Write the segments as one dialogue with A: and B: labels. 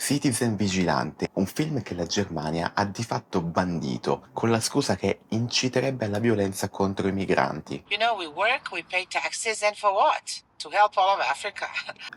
A: Citizen Vigilante, un film che la Germania ha di fatto bandito con la scusa che inciterebbe alla violenza contro i migranti.
B: You know, we work, we pay taxes, and for what? To help all of Africa.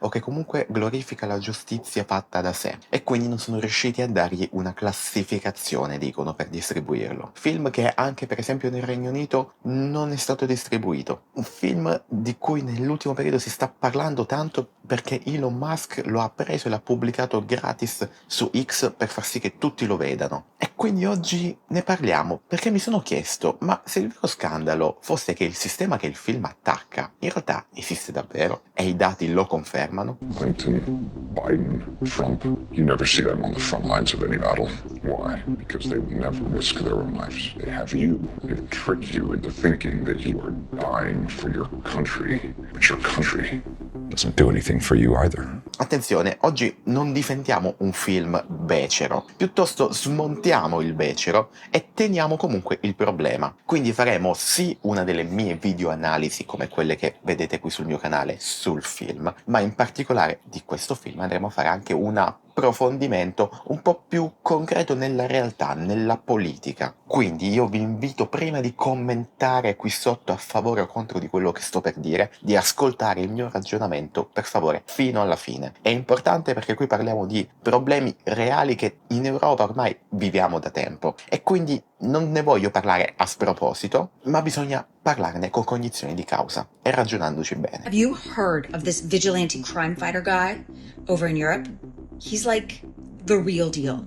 A: O che comunque glorifica la giustizia fatta da sé, e quindi non sono riusciti a dargli una classificazione, dicono, per distribuirlo. Film che anche per esempio nel Regno Unito non è stato distribuito. Un film di cui nell'ultimo periodo si sta parlando tanto perché Elon Musk lo ha preso e l'ha pubblicato gratis su X per far sì che tutti lo vedano. E quindi oggi ne parliamo, perché mi sono chiesto, ma se il vero scandalo fosse che il sistema che il film attacca in realtà esiste davvero e i dati lo confermano?
C: Clinton, Biden, Trump, you never see them on the front lines of any battle. Why? Because they would never risk their own lives. They have you. They've tricked you into thinking that you are dying for your country. But your country doesn't do anything for you either.
A: Attenzione, oggi non difendiamo un film becero, piuttosto smontiamo il becero e teniamo comunque il problema. Quindi faremo sì una delle mie video analisi come quelle che vedete qui sul mio canale sul film, ma in particolare di questo film andremo a fare anche un approfondimento un po' più concreto nella realtà, nella politica. Quindi io vi invito, prima di commentare qui sotto a favore o contro di quello che sto per dire, di ascoltare il mio ragionamento, per favore, fino alla fine. È importante perché qui parliamo di problemi reali che in Europa ormai viviamo da tempo e quindi non ne voglio parlare a sproposito, ma bisogna parlarne con cognizione di causa e ragionandoci bene.
D: Have you heard of this vigilante crime fighter guy over in Europe? He's like the real deal.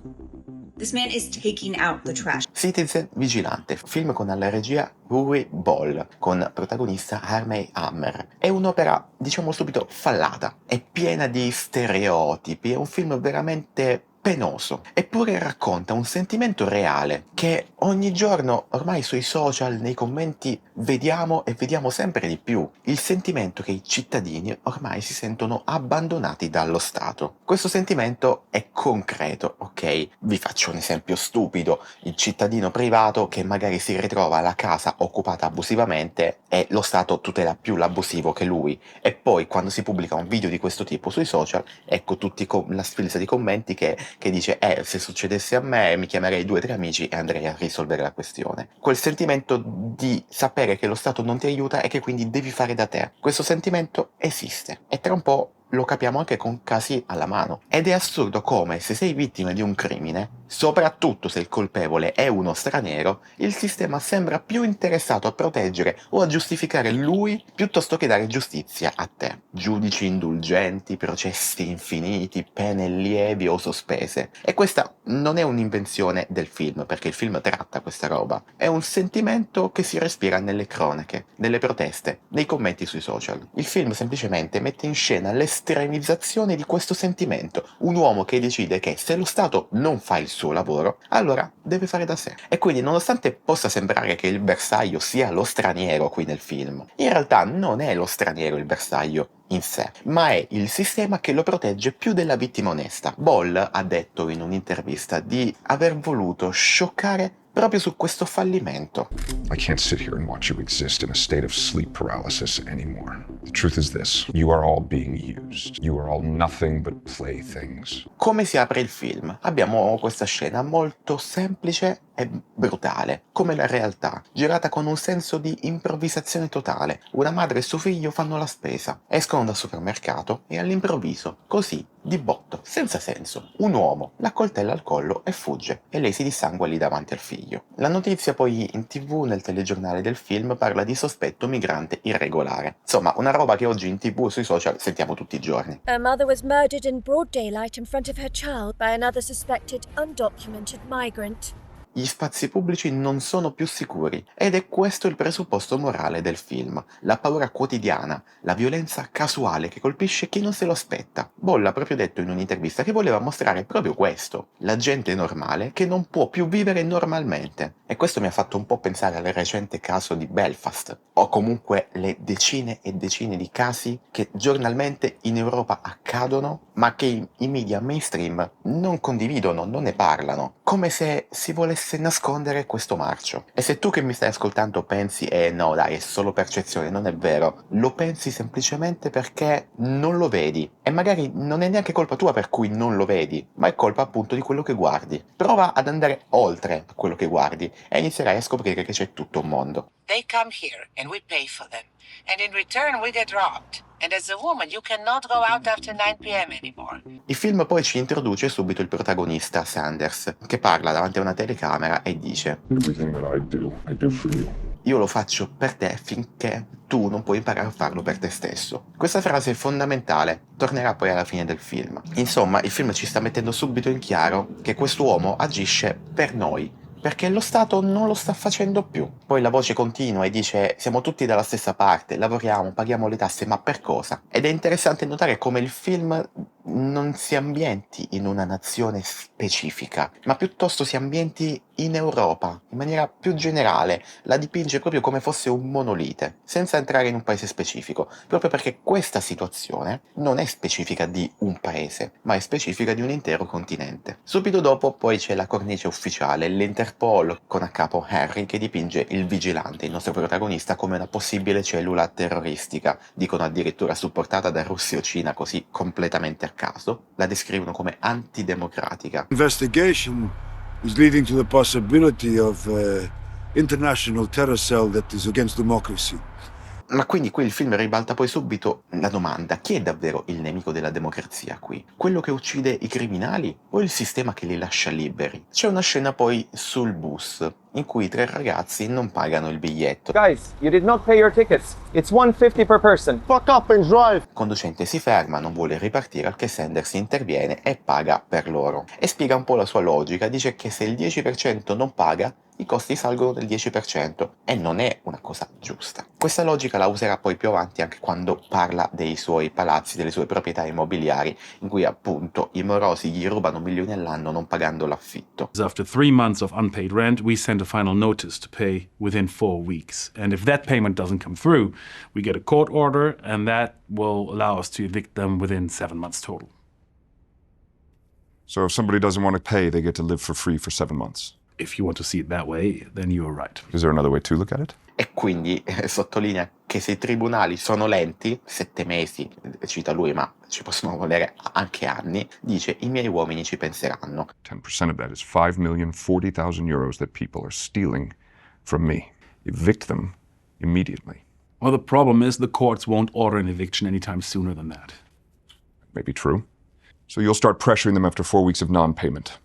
D: This man is taking out the trash.
A: Citizen Vigilante, film con alla regia Uwe Boll, con protagonista Armie Hammer. È un'opera, diciamo subito, fallata, è piena di stereotipi, è un film veramente penoso, eppure racconta un sentimento reale che ogni giorno ormai sui social, nei commenti vediamo e vediamo sempre di più, il sentimento che i cittadini ormai si sentono abbandonati dallo Stato. Questo sentimento è concreto, ok? Vi faccio un esempio stupido: il cittadino privato che magari si ritrova la casa occupata abusivamente e lo Stato tutela più l'abusivo che lui, e poi quando si pubblica un video di questo tipo sui social, ecco la sfilza di commenti che dice se succedesse a me mi chiamerei 2 o 3 amici e andrei a risolvere la questione. Quel sentimento di sapere che lo Stato non ti aiuta e che quindi devi fare da te. Questo sentimento esiste e tra un po' lo capiamo anche con casi alla mano. Ed è assurdo come, se sei vittima di un crimine, soprattutto se il colpevole è uno straniero, il sistema sembra più interessato a proteggere o a giustificare lui piuttosto che dare giustizia a te. Giudici indulgenti, processi infiniti, pene lievi o sospese. E questa non è un'invenzione del film, perché il film tratta questa roba. È un sentimento che si respira nelle cronache, nelle proteste, nei commenti sui social. Il film semplicemente mette in scena l'estremizzazione di questo sentimento. Un uomo che decide che se lo Stato non fa il suo lavoro, allora deve fare da sé. E quindi, nonostante possa sembrare che il bersaglio sia lo straniero qui nel film, in realtà non è lo straniero il bersaglio in sé, ma è il sistema che lo protegge più della vittima onesta. Boll ha detto in un'intervista di aver voluto scioccare proprio su questo fallimento.
C: I can't sit here and watch you exist in a state of sleep paralysis anymore. The truth is this: you are all being used. You are all nothing but playthings.
A: Come si apre il film? Abbiamo questa scena molto semplice e brutale, come la realtà, girata con un senso di improvvisazione totale. Una madre e suo figlio fanno la spesa, escono dal supermercato e all'improvviso, così, di botto, senza senso, un uomo la coltella al collo e fugge, e lei si dissangua lì davanti al figlio. La notizia poi in TV, nel telegiornale del film, parla di sospetto migrante irregolare. Insomma, una roba che oggi in TV e sui social sentiamo tutti i giorni.
E: A mother was murdered in broad daylight in front of her child by another suspected undocumented migrant.
A: Gli spazi pubblici non sono più sicuri, ed è questo il presupposto morale del film: la paura quotidiana, la violenza casuale che colpisce chi non se lo aspetta. Boll ha proprio detto in un'intervista che voleva mostrare proprio questo: la gente normale che non può più vivere normalmente. E questo mi ha fatto un po' pensare al recente caso di Belfast, o comunque le decine e decine di casi che giornalmente in Europa accadono, ma che i media mainstream non condividono, non ne parlano, come se si volesse nascondere questo marcio. E se tu che mi stai ascoltando pensi, no dai, è solo percezione, non è vero, lo pensi semplicemente perché non lo vedi, e magari non è neanche colpa tua per cui non lo vedi, ma è colpa appunto di quello che guardi. Prova ad andare oltre quello che guardi e inizierai a scoprire che c'è tutto un mondo.
B: They come here and we pay for them. And in return, we get robbed. And as a woman, you cannot go out after 9 p.m. anymore.
A: Il film poi ci introduce subito il protagonista, Sanders, che parla davanti a una telecamera e dice:
C: Everything that I do for you.
A: io lo faccio per te finché tu non puoi imparare a farlo per te stesso. Questa frase è fondamentale, tornerà poi alla fine del film. Insomma, il film ci sta mettendo subito in chiaro che quest'uomo agisce per noi, perché lo Stato non lo sta facendo più. Poi la voce continua e dice: siamo tutti dalla stessa parte, lavoriamo, paghiamo le tasse, ma per cosa? Ed è interessante notare come il film non si ambienti in una nazione specifica, ma piuttosto si ambienti in Europa, in maniera più generale, la dipinge proprio come fosse un monolite, senza entrare in un paese specifico, proprio perché questa situazione non è specifica di un paese, ma è specifica di un intero continente. Subito dopo poi c'è la cornice ufficiale, l'Interpol, con a capo Harry, che dipinge il vigilante, il nostro protagonista, come una possibile cellula terroristica, dicono addirittura supportata da Russia o Cina, così completamente a caso, la descrivono come antidemocratica.
F: Investigation is leading to the possibility of international terror cell that is against democracy.
A: Ma quindi qui il film ribalta poi subito la domanda: chi è davvero il nemico della democrazia qui? Quello che uccide i criminali o il sistema che li lascia liberi? C'è una scena poi sul bus in cui 3 ragazzi non pagano il biglietto.
G: Guys, you did not pay your tickets. It's $1.50 per person. Fuck up and drive.
A: Il conducente si ferma, non vuole ripartire, al che Sanders interviene e paga per loro. E spiega un po' la sua logica, dice che se il 10% non paga, i costi salgono del 10% e non è una cosa giusta. Questa logica la userà poi più avanti anche quando parla dei suoi palazzi, delle sue proprietà immobiliari, in cui appunto i morosi gli rubano milioni all'anno non pagando l'affitto.
H: After 3 months of unpaid rent, we send a final notice to pay within 4 weeks. And if that payment doesn't come through, we get a court order, and that will allow us to evict them within 7 months total.
C: So if somebody doesn't want to pay, they get to live for free for 7 months.
H: If you want to see it that way, then you are right.
C: Is there another way to look at it?
A: E quindi sottolinea che se i tribunali sono lenti, 7 mesi, cita lui, ma ci possono volere anche anni, dice: i miei uomini ci penseranno.
C: 10% of that is 5,040,000 euros that people are stealing from me. Evict them immediately.
H: Well, the problem is the courts won't order an eviction anytime sooner than that.
C: Maybe true. So you'll start pressuring them after 4 weeks of non-payment.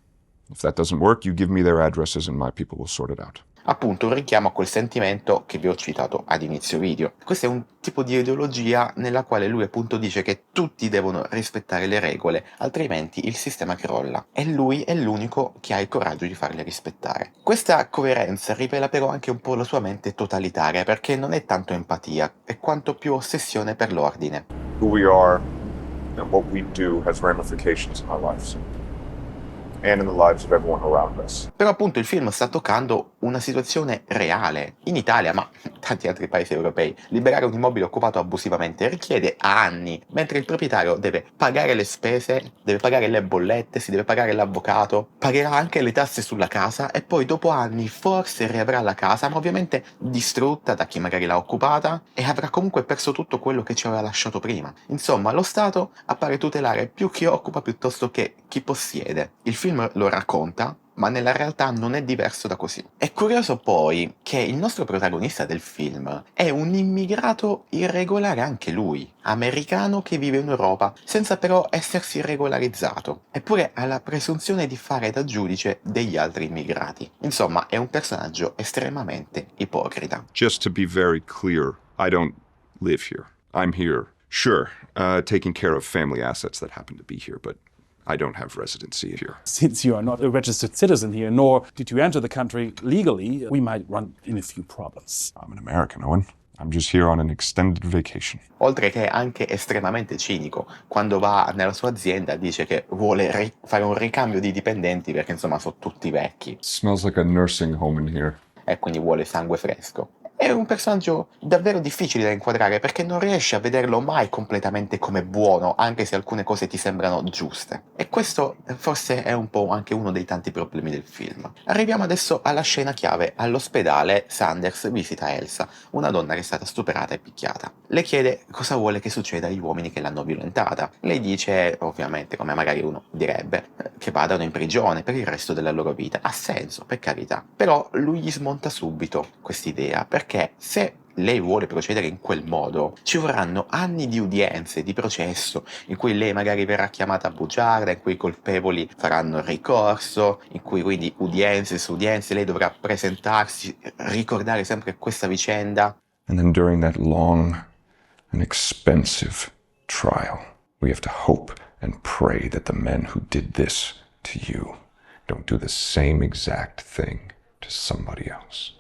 C: If that doesn't work, you give me their addresses and my people will sort it out.
A: Appunto un richiamo a quel sentimento che vi ho citato ad inizio video. Questo è un tipo di ideologia nella quale lui appunto dice che tutti devono rispettare le regole, altrimenti il sistema crolla. E lui è l'unico che ha il coraggio di farle rispettare. Questa coerenza rivela però anche un po' la sua mente totalitaria, perché non è tanto empatia, è quanto più ossessione per l'ordine.
C: Who we are and what we do has ramifications in our lives. And in the lives of everyone around us.
A: Però appunto il film sta toccando una situazione reale. In Italia, ma in tanti altri paesi europei, liberare un immobile occupato abusivamente richiede anni, mentre il proprietario deve pagare le spese, deve pagare le bollette, si deve pagare l'avvocato, pagherà anche le tasse sulla casa e poi dopo anni forse riavrà la casa, ma ovviamente distrutta da chi magari l'ha occupata, e avrà comunque perso tutto quello che ci aveva lasciato prima. Insomma, lo Stato appare tutelare più chi occupa piuttosto che chi possiede. Il film lo racconta, ma nella realtà non è diverso da così. È curioso poi che il nostro protagonista del film è un immigrato irregolare anche lui, americano che vive in Europa, senza però essersi regolarizzato, eppure ha la presunzione di fare da giudice degli altri immigrati. Insomma, è un personaggio estremamente ipocrita.
C: Just to be very clear, I don't live here. I'm here, sure, taking care of family assets that happen to be here, but I don't have residency here.
H: Since you are not a registered citizen here, nor did you enter the country legally, we might run in a few problems.
C: I'm an American, Owen. I'm just here on an extended vacation.
A: Oltre che anche estremamente cinico, quando va nella sua azienda dice che vuole fare un ricambio di dipendenti perché insomma sono tutti vecchi
C: It smells like a nursing home in here.
A: e quindi vuole sangue fresco. è un personaggio davvero difficile da inquadrare perché non riesci a vederlo mai completamente come buono, anche se alcune cose ti sembrano giuste. E questo forse è un po' anche uno dei tanti problemi del film. Arriviamo adesso alla scena chiave. All'ospedale Sanders visita Elsa, una donna che è stata stuprata e picchiata. Le chiede cosa vuole che succeda agli uomini che l'hanno violentata. Lei dice, ovviamente, come magari uno direbbe, che vadano in prigione per il resto della loro vita. Ha senso, per carità. Però lui gli smonta subito quest'idea, perché se lei vuole procedere in quel modo, ci vorranno anni di udienze, di processo, in cui lei magari verrà chiamata a bugiarda, in cui i colpevoli faranno ricorso, in cui quindi udienze su udienze, lei dovrà presentarsi, ricordare sempre questa vicenda.
C: And then during that long and expensive trial, we have to hope and pray that the men who did this to you don't do the same exact thing to somebody else.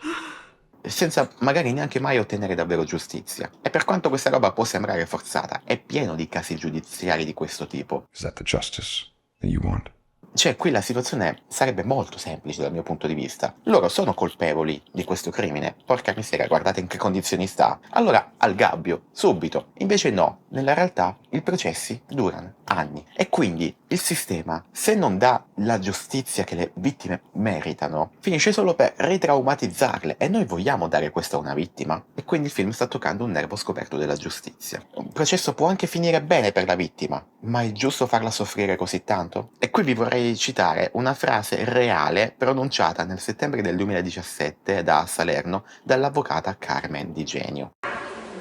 A: Senza magari neanche mai ottenere davvero giustizia. E per quanto questa roba può sembrare forzata, è pieno di casi giudiziari di questo tipo.
C: Is that the justice that you want?
A: Cioè, qui la situazione sarebbe molto semplice dal mio punto di vista. Loro sono colpevoli di questo crimine. Porca miseria, guardate in che condizioni sta. Allora, al gabbio, subito. Invece no, nella realtà i processi durano anni. E quindi il sistema, se non dà la giustizia che le vittime meritano, finisce solo per ritraumatizzarle. E noi vogliamo dare questo a una vittima. E quindi il film sta toccando un nervo scoperto della giustizia. Un processo può anche finire bene per la vittima, ma è giusto farla soffrire così tanto? E qui vi vorrei citare una frase reale pronunciata nel settembre del 2017 da Salerno dall'avvocata Carmen Di Genio.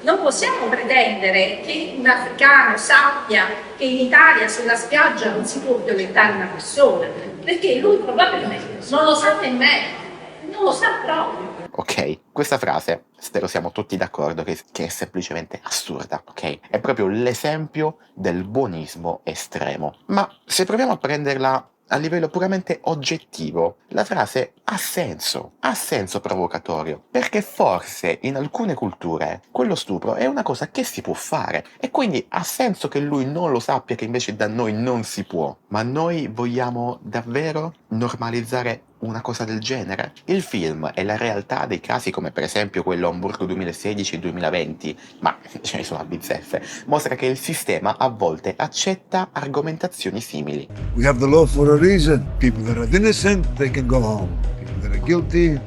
I: Non possiamo pretendere che un africano sappia che in Italia sulla spiaggia non si può violentare una persona, perché lui probabilmente non lo sa nemmeno, non lo sa proprio.
A: Ok, questa frase, spero siamo tutti d'accordo che è semplicemente assurda, ok? È proprio l'esempio del buonismo estremo. Ma se proviamo a prenderla a livello puramente oggettivo, la frase ha senso provocatorio, perché forse in alcune culture quello stupro è una cosa che si può fare e quindi ha senso che lui non lo sappia, che invece da noi non si può. Ma noi vogliamo davvero normalizzare una cosa del genere? Il film e la realtà dei casi, come per esempio quello Amburgo 2016-2020, ma ce ne sono a bizzeffe, mostra che il sistema a volte accetta argomentazioni simili.
F: We have the law for a reason. People that are innocent, they can go home. People that are guilty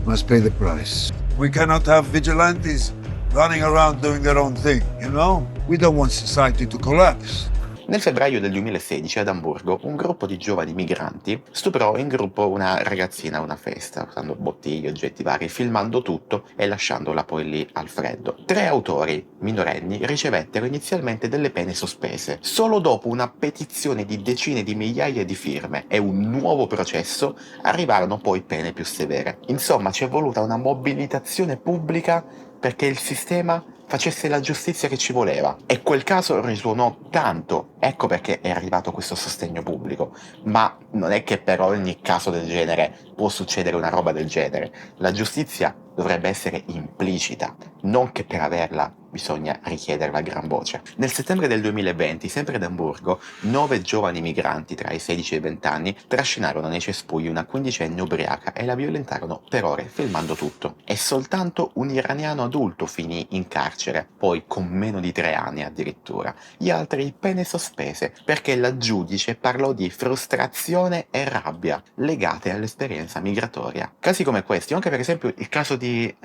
F: must pay the price. We cannot have vigilantes running around doing their own thing, you know? We don't want society to collapse.
A: Nel febbraio del 2016 ad Amburgo un gruppo di giovani migranti stuprò in gruppo una ragazzina a una festa, usando bottiglie, oggetti vari, filmando tutto e lasciandola poi lì al freddo. 3 autori minorenni ricevettero inizialmente delle pene sospese. Solo dopo una petizione di decine di migliaia di firme e un nuovo processo arrivarono poi pene più severe. Insomma, ci è voluta una mobilitazione pubblica perché il sistema facesse la giustizia che ci voleva. E quel caso risuonò tanto, ecco perché è arrivato questo sostegno pubblico. Ma non è che per ogni caso del genere può succedere una roba del genere. La giustizia dovrebbe essere implicita, non che per averla bisogna richiederla a gran voce. Nel settembre del 2020, sempre ad Amburgo, 9 giovani migranti tra i 16 e i 20 anni trascinarono nei cespugli una quindicenne ubriaca e la violentarono per ore filmando tutto. E soltanto un iraniano adulto finì in carcere, poi con meno di 3 anni addirittura. Gli altri pene sospese, perché la giudice parlò di frustrazione e rabbia legate all'esperienza migratoria. Casi come questi, anche per esempio il caso di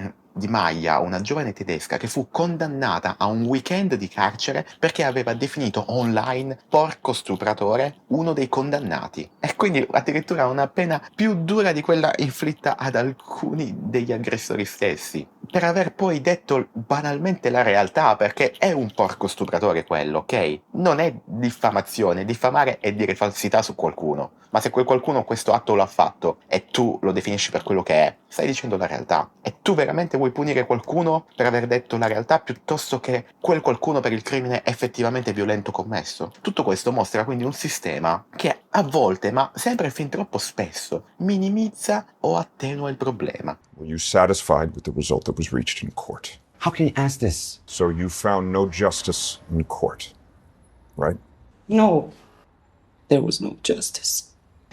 A: Maya, una giovane tedesca che fu condannata a un weekend di carcere perché aveva definito online porco stupratore uno dei condannati, e quindi addirittura una pena più dura di quella inflitta ad alcuni degli aggressori stessi, per aver poi detto banalmente la realtà, perché è un porco stupratore quello, ok? Non è diffamazione, diffamare è dire falsità su qualcuno, ma se quel qualcuno questo atto lo ha fatto e tu lo definisci per quello che è, stai dicendo la realtà. E tu veramente vuoi punire qualcuno per aver detto la realtà piuttosto che quel qualcuno per il crimine effettivamente violento commesso? Tutto questo mostra quindi un sistema che a volte, ma sempre fin troppo spesso, minimizza o attenua il problema.
C: Were you satisfied with the result that was reached in court?
J: How can you ask this?
C: So you found no justice in court, right?
J: No, there was no justice.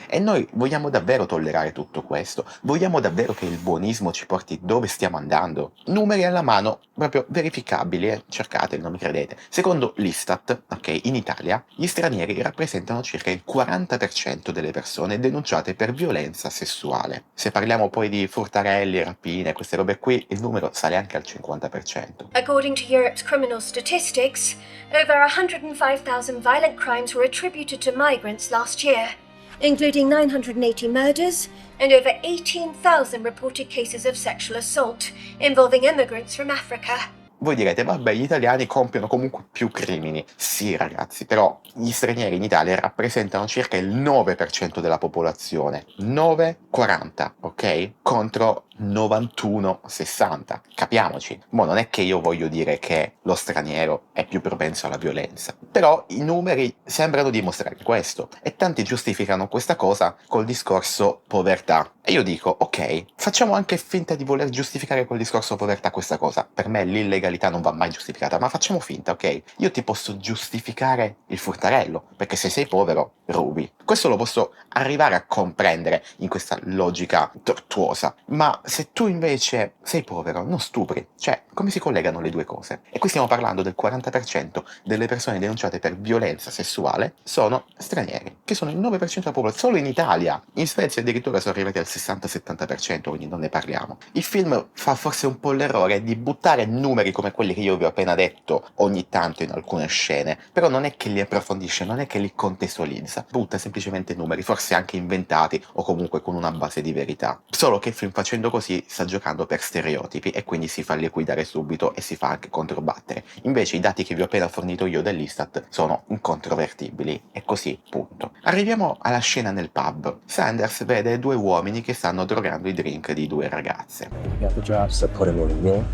A: E noi vogliamo davvero tollerare tutto questo? Vogliamo davvero che il buonismo ci porti dove stiamo andando? Numeri alla mano, proprio verificabili, cercateli, non mi credete. Secondo l'Istat, ok, in Italia gli stranieri rappresentano circa il 40% delle persone denunciate per violenza sessuale. Se parliamo poi di furtarelli, rapine, queste robe qui, il numero sale anche al 50%.
E: According to Europe's criminal statistics, over 105,000 violent crimes were attributed to migrants last year, including 980 murders and over 18,000 reported cases of sexual assault involving immigrants from Africa.
A: Voi direte, vabbè, gli italiani compiono comunque più crimini. Sì, ragazzi, però gli stranieri in Italia rappresentano circa il 9% della popolazione. 9,40, ok? Contro 91,60. Capiamoci. Mo' non è che io voglio dire che lo straniero è più propenso alla violenza. Però i numeri sembrano dimostrare questo. E tanti giustificano questa cosa col discorso povertà. E io dico, ok, facciamo anche finta di voler giustificare col discorso povertà questa cosa. Per me l'illegalità non va mai giustificata, ma facciamo finta, ok? Io ti posso giustificare il furtarello, perché se sei povero, rubi. Questo lo posso arrivare a comprendere in questa logica tortuosa. Ma se tu invece sei povero, non stupri. Cioè, come si collegano le due cose? E qui stiamo parlando del 40% delle persone denunciate per violenza sessuale sono stranieri, che sono il 9% della popolazione, solo in Italia. In Svezia addirittura sono arrivati al 60-70%, quindi non ne parliamo. Il film fa forse un po' l'errore di buttare numeri come quelli che io vi ho appena detto ogni tanto in alcune scene, però non è che li approfondisce, non è che li contestualizza, butta semplicemente numeri, forse anche inventati o comunque con una base di verità. Solo che il film, facendo così, sta giocando per stereotipi e quindi si fa liquidare subito e si fa anche controbattere. Invece i dati che vi ho appena fornito io dell'Istat sono incontrovertibili e così, punto. Arriviamo alla scena nel pub. Sanders vede due uomini che stanno drogando i drink di due ragazze.
J: You have the drops that put him in a room,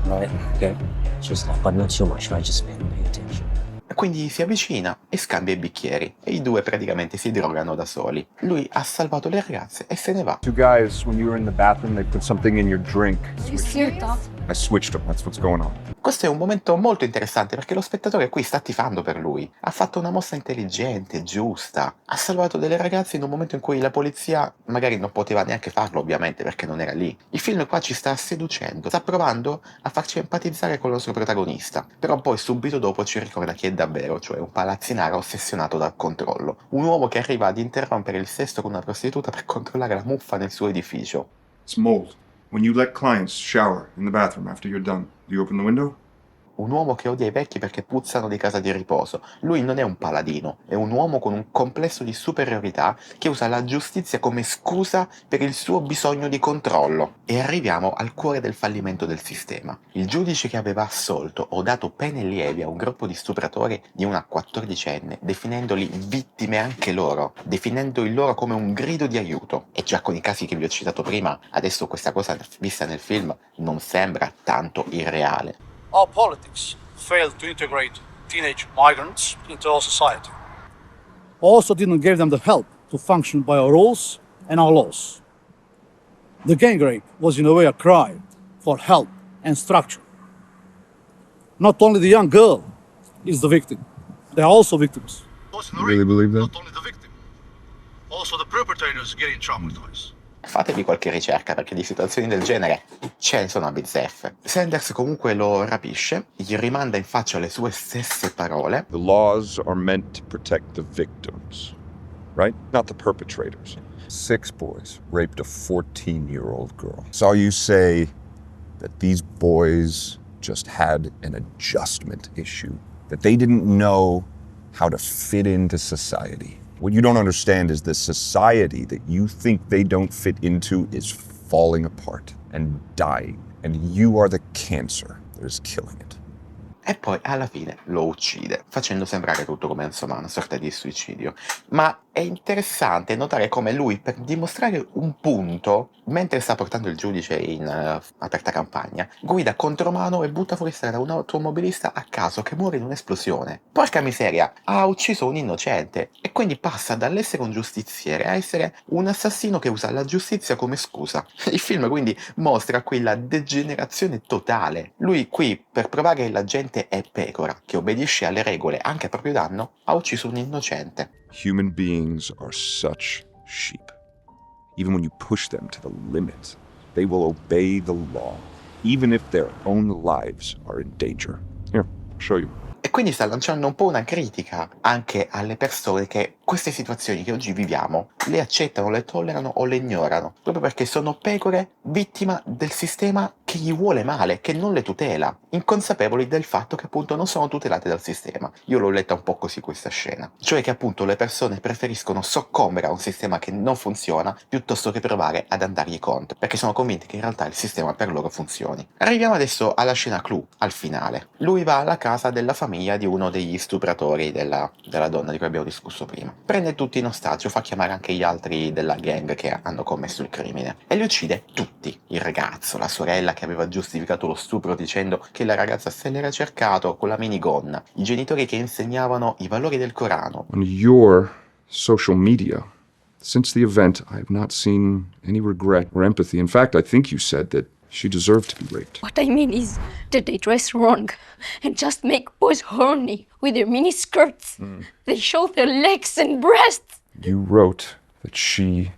J: right? Okay. Just but not too much, right? Just pay attention.
A: Quindi si avvicina e scambia i bicchieri e i due praticamente si drogano da soli. Lui ha salvato le ragazze e se ne va.
K: Two guys, when you were in the bathroom, they put something in your drink.
I: Are you serious?
K: I switched them. That's what's going on.
A: Questo è un momento molto interessante perché lo spettatore qui sta tifando per lui. Ha fatto una mossa intelligente, giusta. Ha salvato delle ragazze in un momento in cui la polizia magari non poteva neanche farlo, ovviamente, perché non era lì. Il film qua ci sta seducendo, sta provando a farci empatizzare con il nostro protagonista. Però poi subito dopo ci ricorda chi è davvero, cioè un palazzinaro ossessionato dal controllo. Un uomo che arriva ad interrompere il sesto con una prostituta per controllare la muffa nel suo edificio.
K: It's mold. When you let clients shower in the bathroom after you're done, do you open the window?
A: Un uomo che odia i vecchi perché puzzano di casa di riposo. Lui non è un paladino, è un uomo con un complesso di superiorità che usa la giustizia come scusa per il suo bisogno di controllo. E arriviamo al cuore del fallimento del sistema. Il giudice che aveva assolto o dato pene lievi a un gruppo di stupratori di una 14enne, definendoli vittime anche loro, definendo il loro come un grido di aiuto. E già con i casi che vi ho citato prima, adesso questa cosa vista nel film non sembra tanto irreale.
L: Our politics failed to integrate teenage migrants into our society.
M: Also didn't give them the help to function by our rules and our laws. The gang rape was in a way a cry for help and structure. Not only the young girl is the victim, they are also victims.
K: You really believe that?
L: Not only the victim, also the perpetrators getting traumatized.
A: Fatevi qualche ricerca perché di situazioni del genere ce ne sono a bizzeffe. Sanders comunque lo rapisce, gli rimanda in faccia le sue stesse parole.
C: The laws are meant to protect the victims, right? Not the perpetrators. 6 boys raped a 14-year-old girl. Saw you say that these boys just had an adjustment issue, that they didn't know how to fit into society. What you don't understand is the society that you think they don't fit into is falling apart and dying, and you are the cancer that is killing it.
A: E poi alla fine lo uccide, facendo sembrare tutto come insomma una sorta di suicidio. Ma è interessante notare come lui, per dimostrare un punto, mentre sta portando il giudice in aperta campagna, guida contromano e butta fuori strada un automobilista a caso che muore in un'esplosione. Porca miseria, ha ucciso un innocente e quindi passa dall'essere un giustiziere a essere un assassino che usa la giustizia come scusa. Il film quindi mostra qui la degenerazione totale. Lui qui, per provare che la gente è pecora, che obbedisce alle regole anche a proprio danno, ha ucciso un innocente.
C: Human beings are such sheep. Even when you push them to the limit, they will obey the law, even if their own lives are in danger. Here, I'll show you.
A: E quindi sta lanciando un po' una critica anche alle persone che queste situazioni che oggi viviamo le accettano, le tollerano o le ignorano, proprio perché sono pecore vittima del sistema che gli vuole male, che non le tutela, inconsapevoli del fatto che appunto non sono tutelate dal sistema. Io l'ho letta un po' così questa scena, cioè che appunto le persone preferiscono soccombere a un sistema che non funziona piuttosto che provare ad andargli contro, perché sono convinti che in realtà il sistema per loro funzioni. Arriviamo adesso alla scena clou, al finale. Lui va alla casa della famiglia di uno degli stupratori della donna di cui abbiamo discusso prima. Prende tutti in ostaggio, fa chiamare anche gli altri della gang che hanno commesso il crimine e li uccide tutti. Il ragazzo, la sorella che aveva giustificato lo stupro dicendo che la ragazza se l'era cercato con la minigonna, i genitori che insegnavano i valori del Corano.
C: On your social media, since the event, I have not seen any regret or empathy. In fact, I think you said that she deserved to be raped.
N: What I mean is that they dress wrong and just make boys horny with their mini skirts. They show their legs and breasts.
C: You wrote that she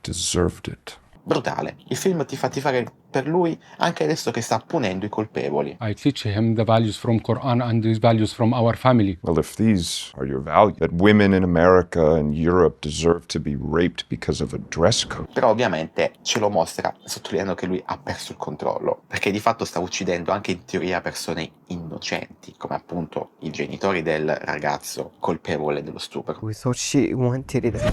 C: deserved it.
A: Brutale. Il film ti fa tifare per lui anche adesso che sta punendo i colpevoli.
O: I teach him the values from Quran and these values from our family.
C: Well, if these are your values, that women in America and Europe deserve to be raped because of a dress code.
A: Però ovviamente ce lo mostra sottolineando che lui ha perso il controllo, perché di fatto sta uccidendo anche in teoria persone innocenti, come appunto i genitori del ragazzo colpevole dello stupro.
J: We thought she wanted it.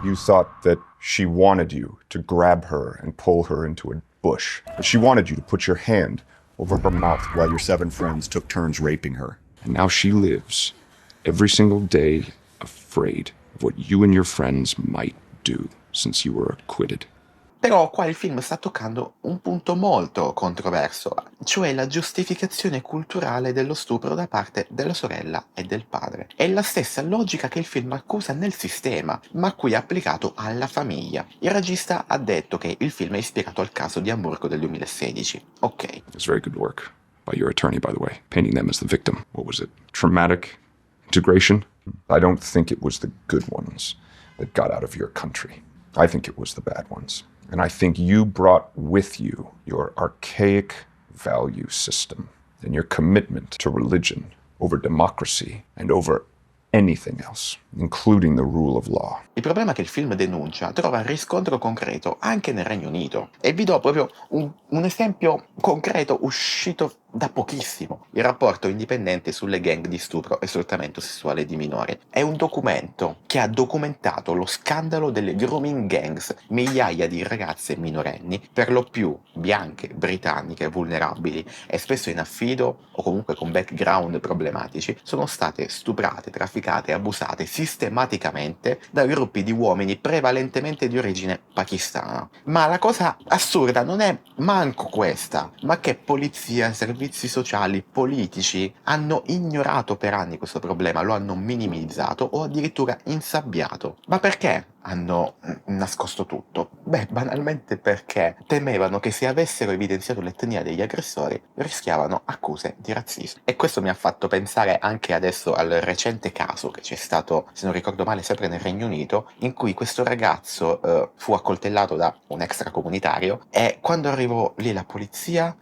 C: You thought that she wanted you to grab her and pull her into a bush. She wanted you to put your hand over her mouth while your 7 friends took turns raping her. And now she lives every single day afraid of what you and your friends might do since you were acquitted.
A: Però qua il film sta toccando un punto molto controverso, cioè la giustificazione culturale dello stupro da parte della sorella e del padre. È la stessa logica che il film accusa nel sistema, ma qui applicato alla famiglia. Il regista ha detto che il film è ispirato al caso di Amburgo del 2016. Ok.
C: It's very good work by your attorney, by the way, painting them as the victim. What was it? Traumatic integration? I don't think it was the good ones that got out of your country. I think it was the bad ones. And I think you brought with you your archaic value system and your commitment to religion over democracy and over anything else, including the rule of law.
A: Il problema che il film denuncia trova riscontro concreto anche nel Regno Unito. E vi do proprio un esempio concreto uscito da pochissimo. Il rapporto indipendente sulle gang di stupro e sfruttamento sessuale di minori. È un documento che ha documentato lo scandalo delle grooming gangs. Migliaia di ragazze minorenni, per lo più bianche, britanniche, vulnerabili e spesso in affido o comunque con background problematici, sono state stuprate, trafficate e abusate sistematicamente da gruppi di uomini prevalentemente di origine pakistana. Ma la cosa assurda non è manco questa, ma che polizia, servizi sociali, politici hanno ignorato per anni questo problema, lo hanno minimizzato o addirittura insabbiato. Ma perché hanno nascosto tutto? Beh, banalmente perché temevano che se avessero evidenziato l'etnia degli aggressori rischiavano accuse di razzismo. E questo mi ha fatto pensare anche adesso al recente caso che c'è stato, se non ricordo male, sempre nel Regno Unito, in cui questo ragazzo fu accoltellato da un extracomunitario e quando arrivò lì la polizia,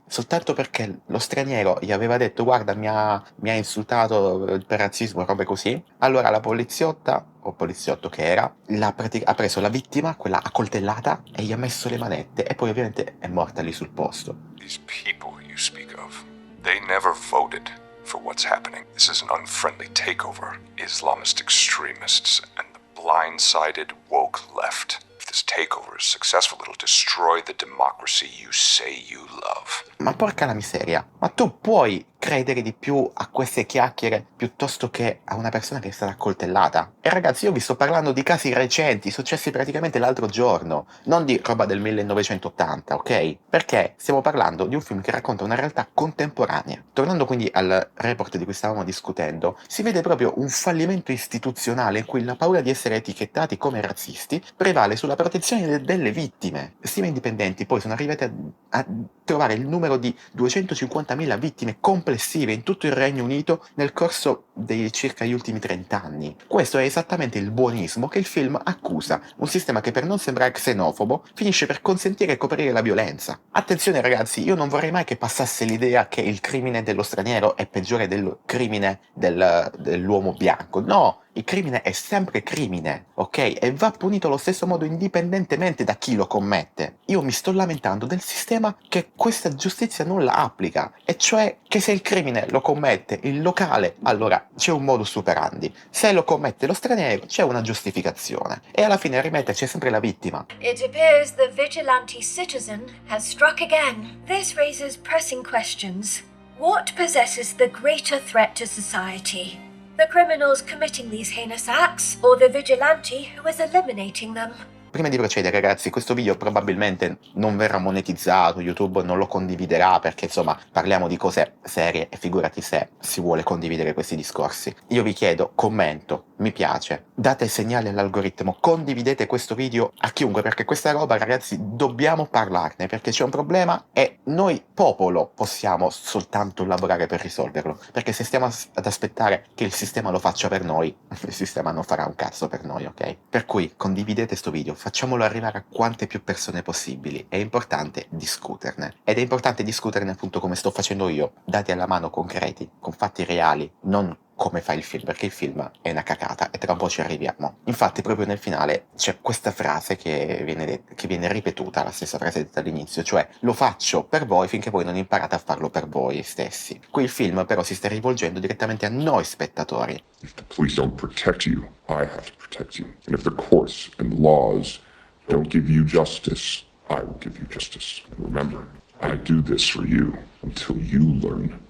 A: soltanto perché lo straniero gli aveva detto guarda mi ha insultato per razzismo e robe così, allora la poliziotta o poliziotto che era, ha preso la vittima, quella accoltellata, e gli ha messo le manette e poi ovviamente è morta lì sul posto.
C: These people you speak of, they never voted for what's happening. This is an unfriendly takeover. Islamist extremists and the blind-sided woke left. If this takeover is successful, it'll destroy the democracy you say you love.
A: Ma porca la miseria, ma tu puoi credere di più a queste chiacchiere piuttosto che a una persona che è stata accoltellata? E ragazzi, io vi sto parlando di casi recenti, successi praticamente l'altro giorno, non di roba del 1980, ok? Perché stiamo parlando di un film che racconta una realtà contemporanea. Tornando quindi al report di cui stavamo discutendo, si vede proprio un fallimento istituzionale in cui la paura di essere etichettati come razzisti nazisti prevale sulla protezione delle vittime. Stime indipendenti poi sono arrivate a trovare il numero di 250.000 vittime complessive in tutto il Regno Unito nel corso dei circa gli ultimi 30 anni. Questo è esattamente il buonismo che il film accusa, un sistema che per non sembrare xenofobo finisce per consentire e coprire la violenza. Attenzione ragazzi, io non vorrei mai che passasse l'idea che il crimine dello straniero è peggiore del crimine dell'uomo bianco. No! Il crimine è sempre crimine, ok? E va punito allo stesso modo indipendentemente da chi lo commette. Io mi sto lamentando del sistema che questa giustizia non la applica, e cioè che se il crimine lo commette il locale, allora c'è un modus operandi. Se lo commette lo straniero, c'è una giustificazione. E alla fine c'è sempre la vittima.
E: It appears the vigilante citizen has struck again. This raises pressing questions. What possesses the greater threat to society? The criminals committing these heinous acts, or the vigilante who is eliminating them?
A: Prima di procedere ragazzi, questo video probabilmente non verrà monetizzato, YouTube non lo condividerà perché insomma parliamo di cose serie e figurati se si vuole condividere questi discorsi. Io vi chiedo, commento, mi piace, date segnali all'algoritmo, condividete questo video a chiunque perché questa roba ragazzi dobbiamo parlarne perché c'è un problema e noi popolo possiamo soltanto lavorare per risolverlo, perché se stiamo ad aspettare che il sistema lo faccia per noi, il sistema non farà un cazzo per noi, ok? Per cui condividete sto video, facciamolo arrivare a quante più persone possibili, è importante discuterne. Ed è importante discuterne appunto come sto facendo io, dati alla mano concreti, con fatti reali, non come fa il film, perché il film è una cacata e tra un po' ci arriviamo. Infatti proprio nel finale c'è questa frase che viene ripetuta, la stessa frase detta all'inizio, cioè lo faccio per voi finché voi non imparate a farlo per voi stessi. Qui il film però si sta rivolgendo direttamente a noi spettatori.
C: If the police don't protect you, I have to protect you. And if the courts and laws don't give you justice, I will give you justice. And remember, I do this for you until you learn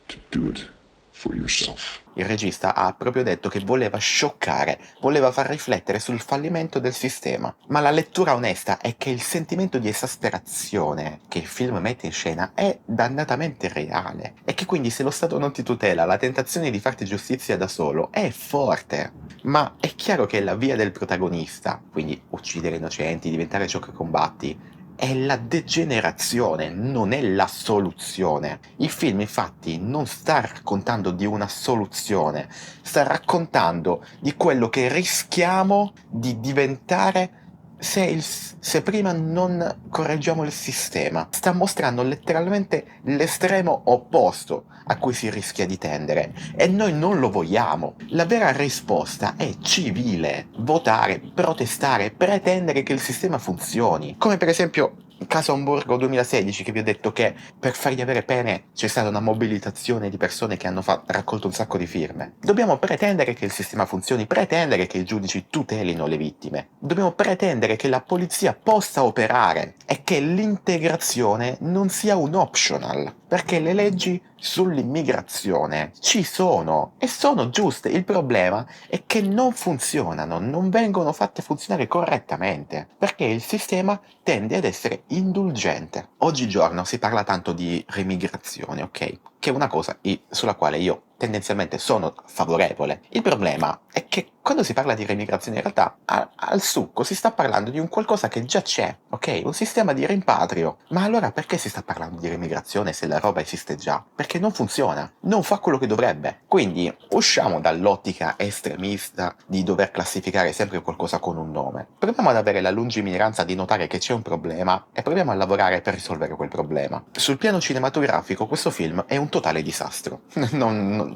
C: to do it for yourself.
A: Il regista ha proprio detto che voleva scioccare, voleva far riflettere sul fallimento del sistema. Ma la lettura onesta è che il sentimento di esasperazione che il film mette in scena è dannatamente reale e che quindi se lo Stato non ti tutela, la tentazione di farti giustizia da solo è forte. Ma è chiaro che la via del protagonista, quindi uccidere innocenti, diventare ciò che combatti, è la degenerazione, non è la soluzione. Il film infatti non sta raccontando di una soluzione, sta raccontando di quello che rischiamo di diventare se prima non correggiamo il sistema. Sta mostrando letteralmente l'estremo opposto a cui si rischia di tendere e noi non lo vogliamo. La vera risposta è civile, votare, protestare, pretendere che il sistema funzioni, come per esempio il caso Amburgo 2016 che vi ho detto che per fargli avere pene c'è stata una mobilitazione di persone che hanno raccolto un sacco di firme. Dobbiamo pretendere che il sistema funzioni, pretendere che i giudici tutelino le vittime, dobbiamo pretendere che la polizia possa operare e che l'integrazione non sia un optional, perché le leggi sull'immigrazione ci sono e sono giuste. Il problema è che non funzionano, non vengono fatte funzionare correttamente, perché il sistema tende ad essere indulgente. Oggigiorno si parla tanto di remigrazione, ok? Che è una cosa sulla quale io tendenzialmente sono favorevole. Il problema è che quando si parla di remigrazione in realtà al succo si sta parlando di un qualcosa che già c'è, ok? Un sistema di rimpatrio. Ma allora perché si sta parlando di remigrazione se la roba esiste già? Perché non funziona, non fa quello che dovrebbe. Quindi usciamo dall'ottica estremista di dover classificare sempre qualcosa con un nome. Proviamo ad avere la lungimiranza di notare che c'è un problema e proviamo a lavorare per risolvere quel problema. Sul piano cinematografico questo film è un totale disastro.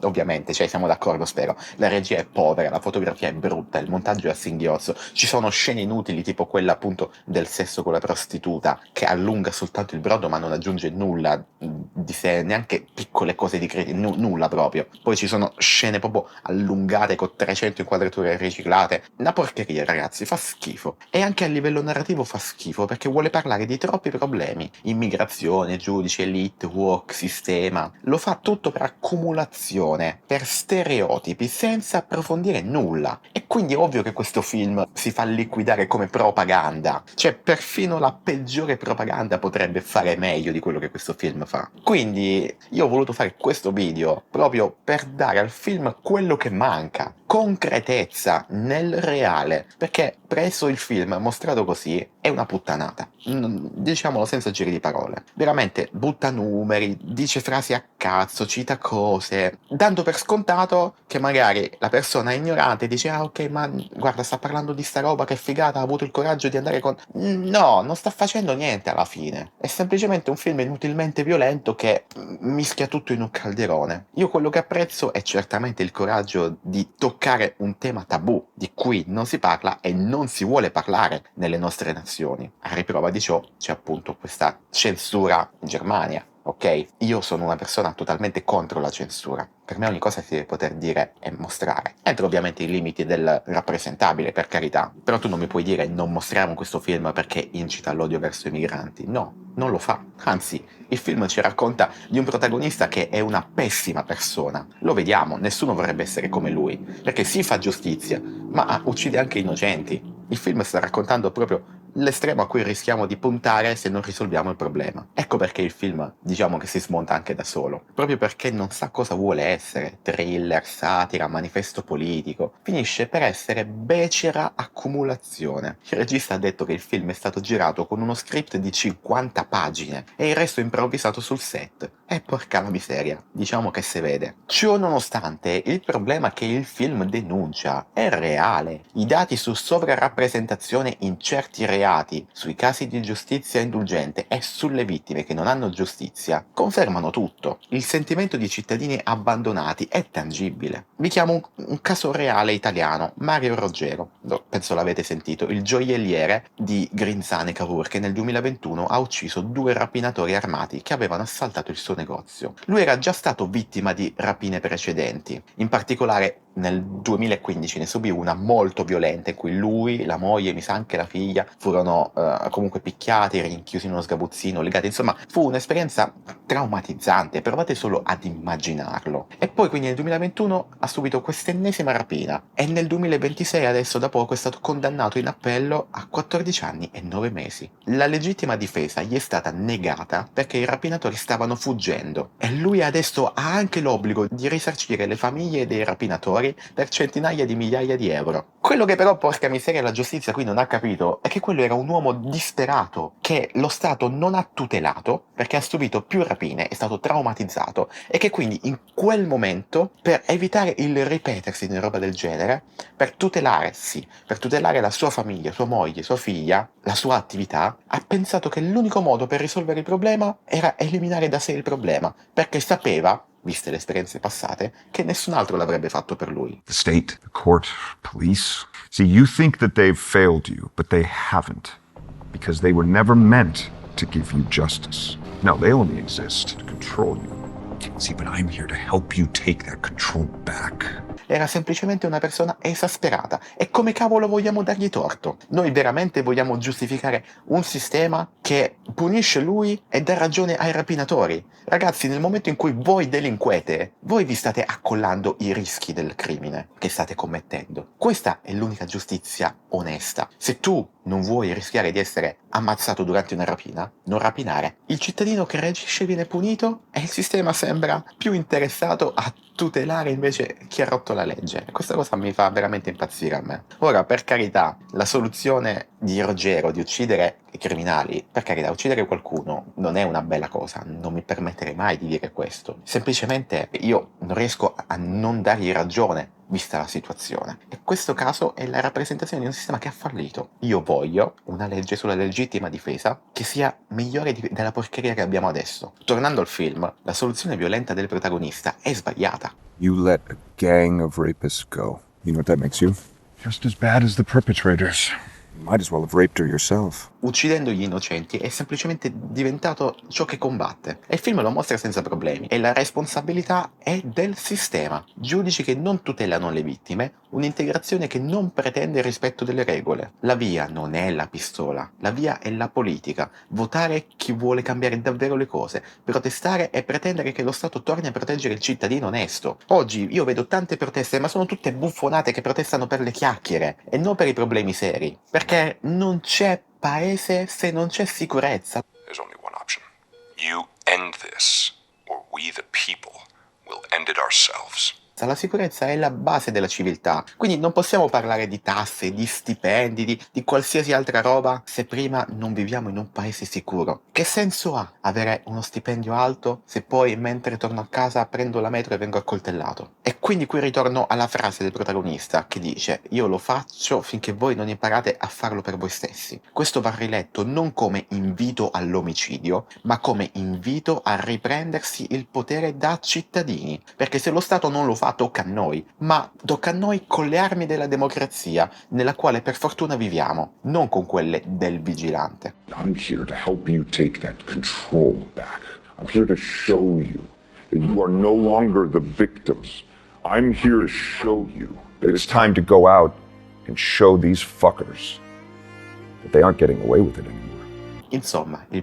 A: Ovviamente, cioè siamo d'accordo, spero. La regia è povera, la fotografia è brutta, il montaggio è a singhiozzo, ci sono scene inutili tipo quella appunto del sesso con la prostituta che allunga soltanto il brodo ma non aggiunge nulla di sé, neanche piccole cose di nulla proprio. Poi ci sono scene proprio allungate con 300 inquadrature riciclate. Una porcheria ragazzi, fa schifo. E anche a livello narrativo fa schifo perché vuole parlare di troppi problemi. Immigrazione, giudici, elite, woke, sistema. Lo fa tutto per accumulazione, per stereotipi, senza approfondire nulla. E quindi è ovvio che questo film si fa liquidare come propaganda. Cioè, perfino la peggiore propaganda potrebbe fare meglio di quello che questo film fa. Quindi io ho voluto fare questo video proprio per dare al film quello che manca. concretezza nel reale, perché preso il film mostrato così è una puttanata, diciamolo senza giri di parole. Veramente butta numeri, dice frasi a cazzo, cita cose, dando per scontato che magari la persona è ignorante, dice ah ok, ma guarda, sta parlando di sta roba, che figata, ha avuto il coraggio di andare con... No, non sta facendo niente alla fine, è semplicemente un film inutilmente violento che mischia tutto in un calderone. Io quello che apprezzo è certamente il coraggio di toccare un tema tabù di cui non si parla e non si vuole parlare nelle nostre nazioni. A riprova di ciò c'è appunto questa censura in Germania. Ok? Io sono una persona totalmente contro la censura. Per me ogni cosa si deve poter dire e mostrare. Entro ovviamente i limiti del rappresentabile, per carità. Però tu non mi puoi dire non mostriamo questo film perché incita all'odio verso i migranti. No, non lo fa. Anzi, il film ci racconta di un protagonista che è una pessima persona. Lo vediamo, nessuno vorrebbe essere come lui. Perché si fa giustizia, ma uccide anche innocenti. Il film sta raccontando proprio l'estremo a cui rischiamo di puntare se non risolviamo il problema. Ecco perché il film, diciamo che si smonta anche da solo, proprio perché non sa cosa vuole essere, thriller, satira, manifesto politico, finisce per essere becera accumulazione. Il regista ha detto che il film è stato girato con uno script di 50 pagine e il resto improvvisato sul set. E porca la miseria, diciamo che si vede. Ciò nonostante, il problema che il film denuncia è reale. I dati su sovrarappresentazione in certi reati, sui casi di giustizia indulgente e sulle vittime che non hanno giustizia, confermano tutto. Il sentimento di cittadini abbandonati è tangibile. Vi chiamo un caso reale italiano, Mario Roggero, penso l'avete sentito, il gioielliere di Grinzane Cavour, che nel 2021 ha ucciso 2 rapinatori armati che avevano assaltato il suo negozio. Lui era già stato vittima di rapine precedenti, in particolare nel 2015 ne subì una molto violenta in cui lui, la moglie, mi sa anche la figlia, furono comunque picchiati, rinchiusi in uno sgabuzzino, legati, insomma fu un'esperienza traumatizzante, provate solo ad immaginarlo. E poi quindi nel 2021 ha subito quest'ennesima rapina e nel 2026 adesso da poco è stato condannato in appello a 14 anni e 9 mesi. La legittima difesa gli è stata negata perché i rapinatori stavano fuggendo e lui adesso ha anche l'obbligo di risarcire le famiglie dei rapinatori per centinaia di migliaia di euro. Quello che però, porca miseria, la giustizia qui non ha capito è che quello era un uomo disperato che lo Stato non ha tutelato perché ha subito più rapine, è stato traumatizzato e che quindi in quel momento, per evitare il ripetersi di una roba del genere, per tutelare la sua famiglia, sua moglie, sua figlia, la sua attività, ha pensato che l'unico modo per risolvere il problema era eliminare da sé il problema, perché sapeva, viste le esperienze passate, che nessun altro l'avrebbe fatto per lui.
C: The state, the court, police. See, you think that they've failed you, but they haven't. Because they were never meant to give you justice. No, they only exist to control you. See, but I'm here to help you take that control back.
A: Era semplicemente una persona esasperata. E come cavolo vogliamo dargli torto? Noi veramente vogliamo giustificare un sistema che punisce lui e dà ragione ai rapinatori? Ragazzi, nel momento in cui voi delinquete, voi vi state accollando i rischi del crimine che state commettendo. Questa è l'unica giustizia onesta. Se tu non vuoi rischiare di essere ammazzato durante una rapina, non rapinare. Il cittadino che reagisce viene punito e il sistema sembra più interessato a tutelare invece chi ha rotto la legge. Questa cosa mi fa veramente impazzire a me. Ora, per carità, la soluzione di Roggero di uccidere i criminali, per carità, uccidere qualcuno non è una bella cosa, non mi permetterei mai di dire questo. Semplicemente io non riesco a non dargli ragione vista la situazione. E questo caso è la rappresentazione di un sistema che ha fallito. Io voglio una legge sulla legittima difesa che sia migliore della porcheria che abbiamo adesso. Tornando al film, la soluzione violenta del protagonista è sbagliata.
C: You let a gang of rapists go. You know what that makes you? Just as bad as the perpetrators. You might as well have raped her yourself.
A: Uccidendo gli innocenti è semplicemente diventato ciò che combatte. E il film lo mostra senza problemi. E la responsabilità è del sistema. Giudici che non tutelano le vittime, un'integrazione che non pretende il rispetto delle regole. La via non è la pistola, la via è la politica. Votare chi vuole cambiare davvero le cose. Protestare e pretendere che lo Stato torni a proteggere il cittadino onesto. Oggi io vedo tante proteste, ma sono tutte buffonate che protestano per le chiacchiere e non per i problemi seri. Perché non c'è paese se non c'è sicurezza.
C: There's only one option. You end this, or we the people will end it ourselves.
A: La sicurezza è la base della civiltà, quindi non possiamo parlare di tasse, di stipendi, di qualsiasi altra roba se prima non viviamo in un paese sicuro. Che senso ha avere uno stipendio alto se poi mentre torno a casa prendo la metro e vengo accoltellato? E quindi qui ritorno alla frase del protagonista che dice: io lo faccio finché voi non imparate a farlo per voi stessi. Questo va riletto non come invito all'omicidio, ma come invito a riprendersi il potere da cittadini, perché se lo Stato non lo fa tocca a noi, ma tocca a noi con le armi della democrazia, nella quale per fortuna viviamo, non con quelle del vigilante.
C: I'm here to help you take that control back. I'm here to show you that you are no longer the victims. I'm here to show you that it's time to go out and show these fuckers that they aren't getting away with it anymore.
A: Insomma, i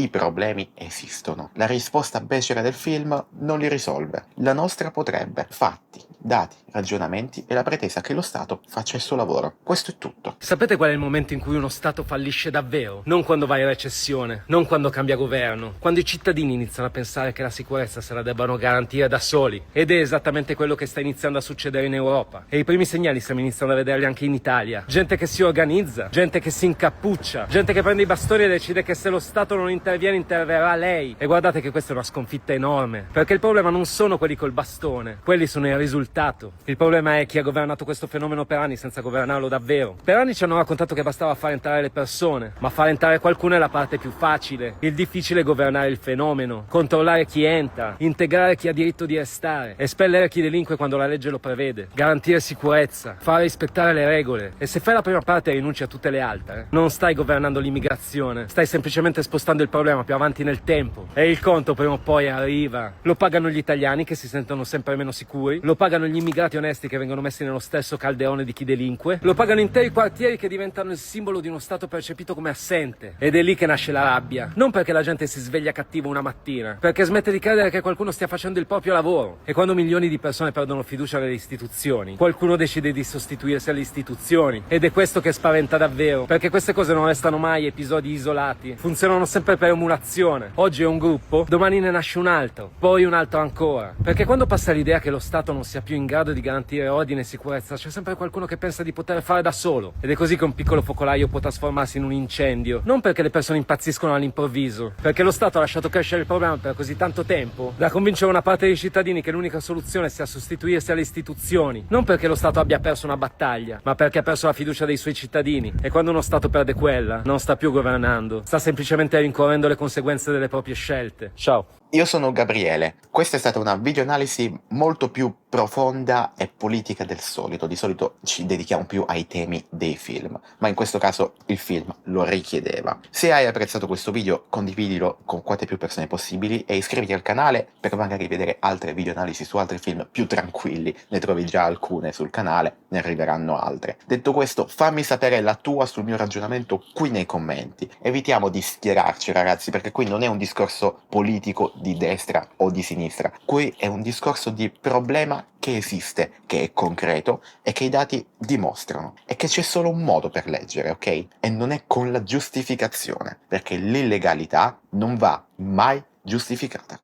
A: problemi esistono. La risposta becera del film non li risolve. La nostra potrebbe. Fatti, dati, ragionamenti e la pretesa che lo Stato faccia il suo lavoro. Questo è tutto.
P: Sapete qual è il momento in cui uno Stato fallisce davvero? Non quando va in recessione, non quando cambia governo, quando i cittadini iniziano a pensare che la sicurezza se la debbano garantire da soli. Ed è esattamente quello che sta iniziando a succedere in Europa. E i primi segnali stiamo iniziando a vederli anche in Italia. Gente che si organizza, gente che si incappuccia, gente che prende i bastoni e decide che se lo Stato non interviene, interverrà lei. E guardate che questa è una sconfitta enorme, perché il problema non sono quelli col bastone, quelli sono il risultato. Il problema è chi ha governato questo fenomeno per anni senza governarlo davvero. Per anni ci hanno raccontato che bastava far entrare le persone, ma far entrare qualcuno è la parte più facile. Il difficile è governare il fenomeno, controllare chi entra, integrare chi ha diritto di restare, espellere chi delinque quando la legge lo prevede, garantire sicurezza, far rispettare le regole. E se fai la prima parte e rinunci a tutte le altre, non stai governando l'immigrazione, stai semplicemente spostando il problema più avanti nel tempo. E il conto prima o poi arriva. Lo pagano gli italiani che si sentono sempre meno sicuri, lo pagano gli immigrati onesti che vengono messi nello stesso calderone di chi delinque, lo pagano interi quartieri che diventano il simbolo di uno Stato percepito come assente. Ed è lì che nasce la rabbia. Non perché la gente si sveglia cattiva una mattina, perché smette di credere che qualcuno stia facendo il proprio lavoro. E quando milioni di persone perdono fiducia nelle istituzioni, qualcuno decide di sostituirsi alle istituzioni. Ed è questo che spaventa davvero, perché queste cose non restano mai episodi isolati, funzionano sempre per emulazione. Oggi è un gruppo, domani ne nasce un altro, poi un altro ancora. Perché quando passa l'idea che lo Stato non sia più in grado di garantire ordine e sicurezza, c'è sempre qualcuno che pensa di poter fare da solo. Ed è così che un piccolo focolaio può trasformarsi in un incendio. Non perché le persone impazziscono all'improvviso, perché lo Stato ha lasciato crescere il problema per così tanto tempo da convincere una parte dei cittadini che l'unica soluzione sia sostituirsi alle istituzioni. Non perché lo Stato abbia perso una battaglia, ma perché ha perso la fiducia dei suoi cittadini. E quando uno Stato perde quella, non sta più governando, sta semplicemente rincorrendo le conseguenze delle proprie scelte. Ciao.
A: Io sono Gabriele. Questa è stata una videoanalisi molto più profonda e politica del solito. Di solito ci dedichiamo più ai temi dei film, ma in questo caso il film lo richiedeva. Se hai apprezzato questo video, condividilo con quante più persone possibili e iscriviti al canale per magari vedere altre videoanalisi su altri film più tranquilli. Ne trovi già alcune sul canale, ne arriveranno altre. Detto questo, fammi sapere la tua sul mio ragionamento qui nei commenti. Evitiamo di schierarci, ragazzi, perché qui non è un discorso politico di destra o di sinistra. Qui è un discorso di problema che esiste, che è concreto e che i dati dimostrano, e che c'è solo un modo per leggere, ok? E non è con la giustificazione, perché l'illegalità non va mai giustificata.